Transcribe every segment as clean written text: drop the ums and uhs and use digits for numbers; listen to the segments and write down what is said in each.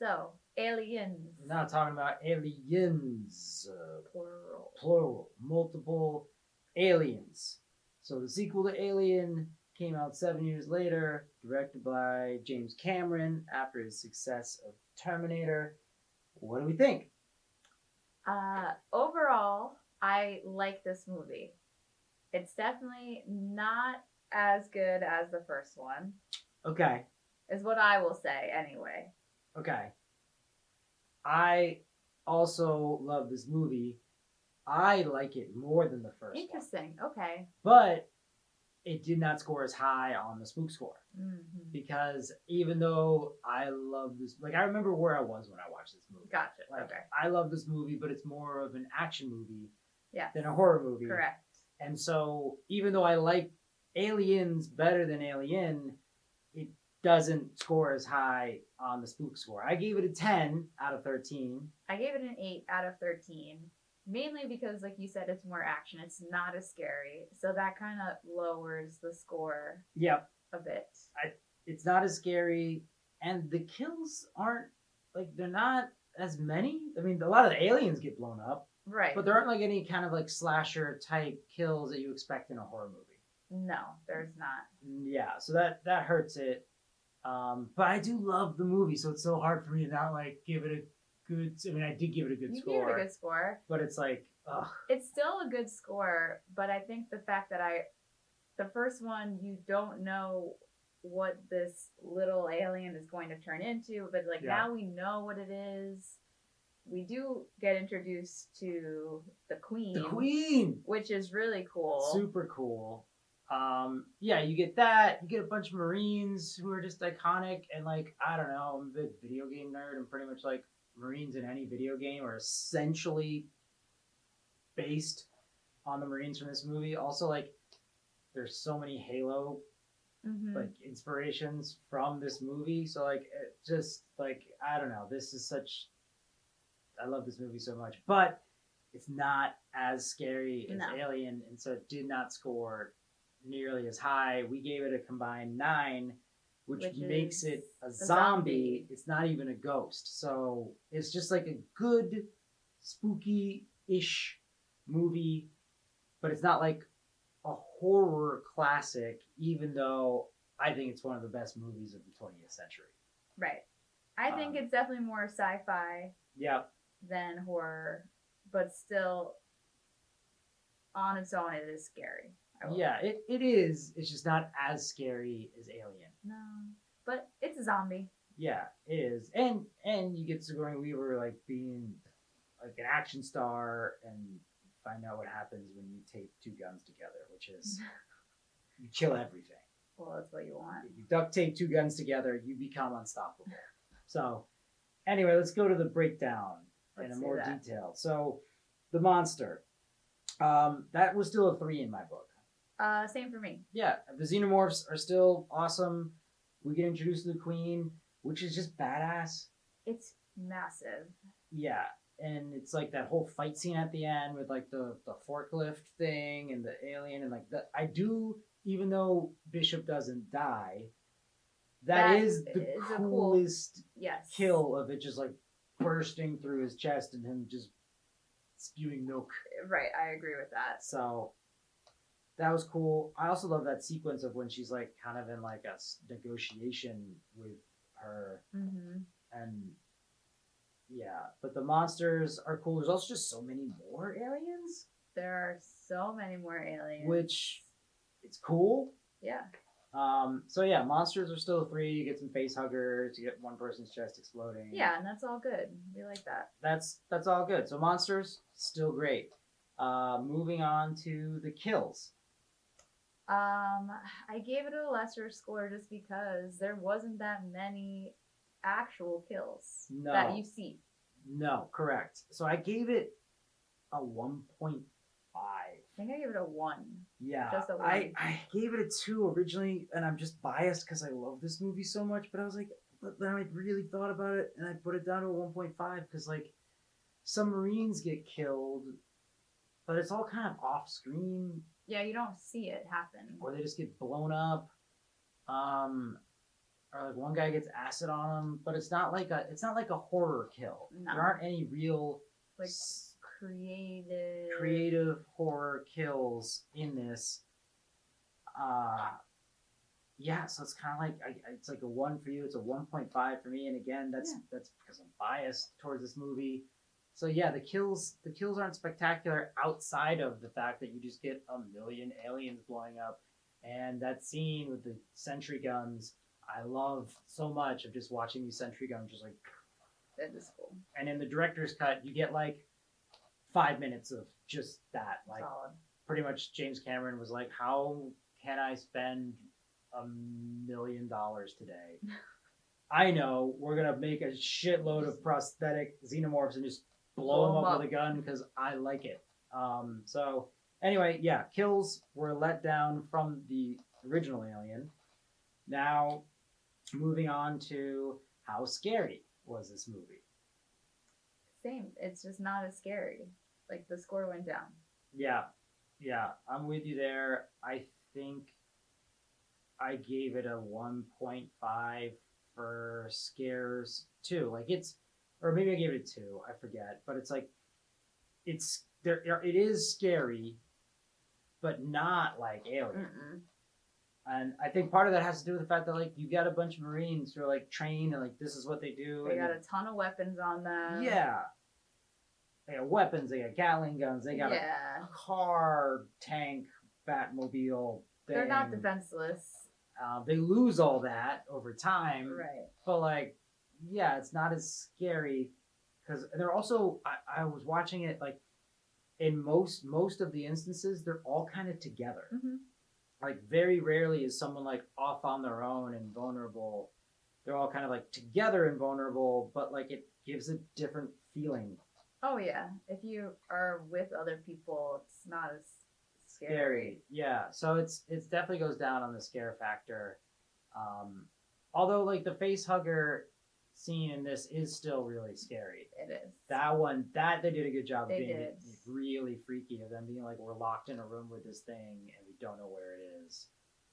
So, aliens. We're not talking about aliens. Plural. Plural. Multiple aliens. So the sequel to Alien came out 7 years later, directed by James Cameron after his success of Terminator. What do we think? Overall, I like this movie. It's definitely not as good as the first one. Okay. Is what I will say anyway. Okay. I also love this movie. I like it more than the first Interesting. one. Okay. But it did not score as high on the Spook Score. Mm-hmm. Because even though I love this, like I remember where I was when I watched this movie. Gotcha. Like, okay. I love this movie, but it's more of an action movie yes. than a horror movie. Correct. And so even though I like Aliens better than Alien, it doesn't score as high on the Spook Score. I gave it a 10 out of 13. I gave it an 8 out of 13. Mainly because, like you said, it's more action. It's not as scary. So that kind of lowers the score Yep. a bit. It's not as scary. And the kills aren't, like, they're not as many. I mean, a lot of the aliens get blown up. Right. But there aren't, like, any kind of, like, slasher type kills that you expect in a horror movie. No, there's not. Yeah, so that hurts it. But I do love the movie, so it's so hard for me to not, like, give it a good... I mean, I did give it a good score. You gave it a good score. But it's like, ugh. It's still a good score, but I think the fact that the first one, you don't know what this little alien is going to turn into, but like now we know what it is. We do get introduced to the Queen. The Queen! Which is really cool. Super cool. Yeah, you get that. You get a bunch of Marines who are just iconic, and like, I don't know, I'm a big video game nerd, and pretty much like Marines in any video game are essentially based on the Marines from this movie. Also, like, there's so many Halo like inspirations from this movie. So like, it just like, I don't know. This is such. I love this movie so much, but it's not as scary as Alien, and so it did not score nearly as high. We gave it a combined 9, which makes it a zombie. It's not even a ghost. So it's just like a good, spooky-ish movie, but it's not like a horror classic, even though I think it's one of the best movies of the 20th century. Right. I think it's definitely more sci-fi than horror, but still, on its own, it is scary. Yeah, it is. It's just not as scary as Alien. No, but it's a zombie. Yeah, it is. And you get Sigourney Weaver like being like an action star, and find out what happens when you tape 2 guns together, which is you kill everything. Well, that's what you want. If you duct tape 2 guns together, you become unstoppable. So, anyway, let's go to the breakdown in a more detail. So, the monster. That was still a 3 in my book. Same for me. Yeah, the xenomorphs are still awesome. We get introduced to the Queen, which is just badass. It's massive. Yeah, and it's like that whole fight scene at the end with like the forklift thing and the alien and like that. I do, even though Bishop doesn't die, that is the coolest kill of it, just like bursting through his chest and him just spewing milk. Right, I agree with that. So that was cool. I also love that sequence of when she's like kind of in like a negotiation with her. And yeah, but the monsters are cool. There's also just so many more aliens. There are so many more aliens. Which, it's cool. Yeah. So yeah, monsters are still a 3. You get some face huggers. You get one person's chest exploding. Yeah, and that's all good. We like that. That's all good. So monsters, still great. Moving on to the kills. I gave it a lesser score just because there wasn't that many actual kills that you see. No, correct. So I gave it a 1.5. I think I gave it a 1. Yeah, just a 1. I gave it a 2 originally, and I'm just biased because I love this movie so much. But I was like, but then I really thought about it, and I put it down to a 1.5 because like some Marines get killed, but it's all kind of off screen. Yeah, you don't see it happen. Or they just get blown up. or like one guy gets acid on him, but it's not like a horror kill. No. There aren't any real like creative horror kills in this. Yeah, so it's kind of like it's like a 1 for you. It's a 1.5 for me, and again, that's because I'm biased towards this movie. So yeah, the kills aren't spectacular outside of the fact that you just get a million aliens blowing up, and that scene with the sentry guns, I love so much of just watching these sentry guns just like. That is cool. And in the director's cut, you get like 5 minutes of just that. Like Solid. pretty much James Cameron was like, how can I spend $1 million today? I know we're gonna make a shitload of prosthetic xenomorphs and just blow them up with a gun because I like it. So anyway, yeah, kills were let down from the original Alien. Now, moving on to how scary was this movie? Same. It's just not as scary. Like the score went down. Yeah, I'm with you there. I think I gave it a 1.5 for scares too. Like or maybe I gave it a 2. I forget, but it's like it's there. It is scary, but not like Alien. Mm-mm. And I think part of that has to do with the fact that like you got a bunch of Marines who are like trained and like this is what they do. They got a ton of weapons on them. Yeah. They got weapons, they got Gatling guns, they got a car, tank, Batmobile thing. They're not defenseless. They lose all that over time. Right. But like, yeah, it's not as scary because they're also. I was watching it like in most of the instances, they're all kind of together. Mm-hmm. Like very rarely is someone like off on their own and vulnerable. They're all kind of like together and vulnerable, but like it gives a different feeling. Oh yeah, if you are with other people, it's not as scary. Yeah, so it definitely goes down on the scare factor. Although like the face hugger scene in this is still really scary. It is. That one, they did a good job of being did. really freaky, of them being like, we're locked in a room with this thing and we don't know where it is.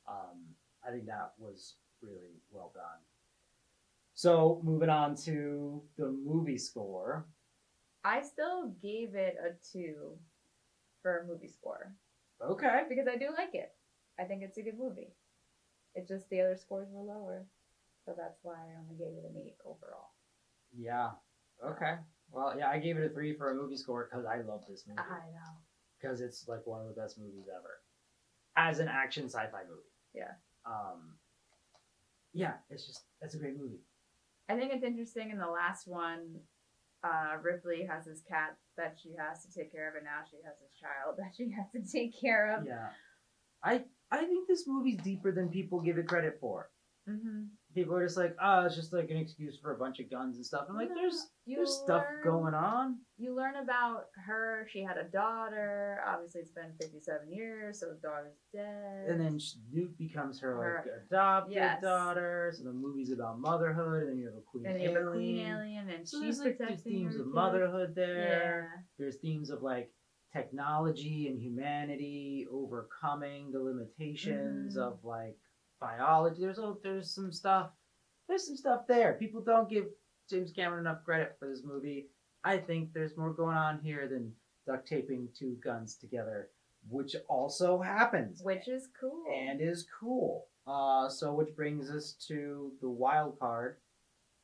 I think that was really well done. So moving on to the movie score. I still gave it a 2 for a movie score. Okay. Because I do like it. I think it's a good movie. It's just the other scores were lower. So that's why I only gave it an 8 overall. Yeah. Okay. Well, yeah, I gave it a 3 for a movie score because I love this movie. I know. Because it's like one of the best movies ever. As an action sci-fi movie. Yeah. Yeah, it's a great movie. I think it's interesting in the last one, Ripley has his cat that she has to take care of, and now she has his child that she has to take care of. Yeah. I think this movie's deeper than people give it credit for. Mm-hmm. People are just like, oh, it's just like an excuse for a bunch of guns and stuff. I'm like, there's stuff going on. You learn about her. She had a daughter. Obviously, it's been 57 years, so the daughter's dead. And then Newt becomes her like adopted daughter. So the movie's about motherhood, and then you have a queen alien. And you have a queen alien, and so she's there's protecting themes her of kid. motherhood there. Yeah. There's themes of like technology and humanity overcoming the limitations of like biology. There's some stuff there. People don't give James Cameron enough credit for this movie. I think there's more going on here than duct taping 2 guns together, which also happens. Which is cool. And is cool. So which brings us to the wild card.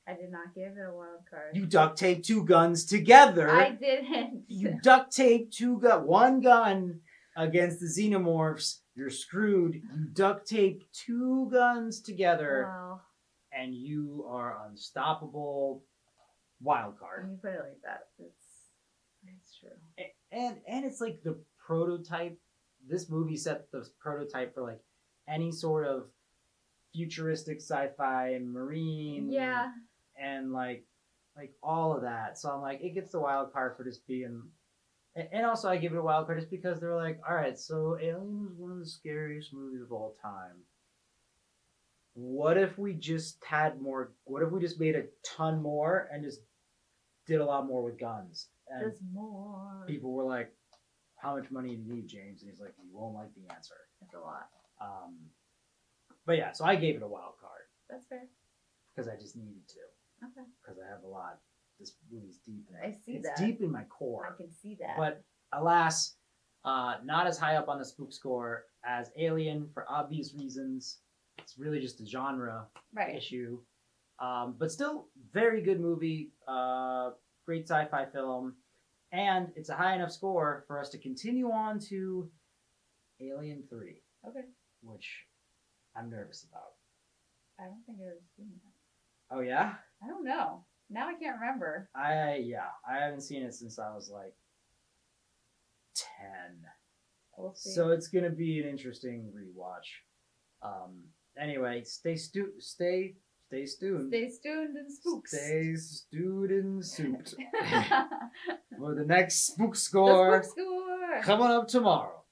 I did not give it a wild card. You duct tape 2 guns together. I didn't. You duct tape 1 gun against the xenomorphs. You're screwed. You duct tape 2 guns together, and you are unstoppable. Wild card. When you put it like that, it's true. And it's like the prototype. This movie set the prototype for like any sort of futuristic sci-fi marine. Yeah. And like all of that. So I'm like, it gets the wild card for just being. And also, I give it a wild card just because they're like, all right, so Alien was one of the scariest movies of all time. What if we just had more? What if we just made a ton more and just did a lot more with guns? And there's more. People were like, how much money do you need, James? And he's like, you won't like the answer. It's a lot. But yeah, so I gave it a wild card. That's fair. because I just needed to. Okay. Because I have a lot. This movie's deep. I see it's that. deep in my core. I can see that. But alas, not as high up on the spook score as Alien for obvious reasons. It's really just a genre issue. But still, very good movie. Great sci-fi film. And it's a high enough score for us to continue on to Alien 3. Okay. Which I'm nervous about. I don't think I've ever seen that. Oh, yeah? I don't know. Now I can't remember. I haven't seen it since I was like 10. We'll see. So it's gonna be an interesting rewatch. Anyway, stay tuned. Stay tuned and spooks. Stay stewed and souped for the next spook score The spook score coming up tomorrow.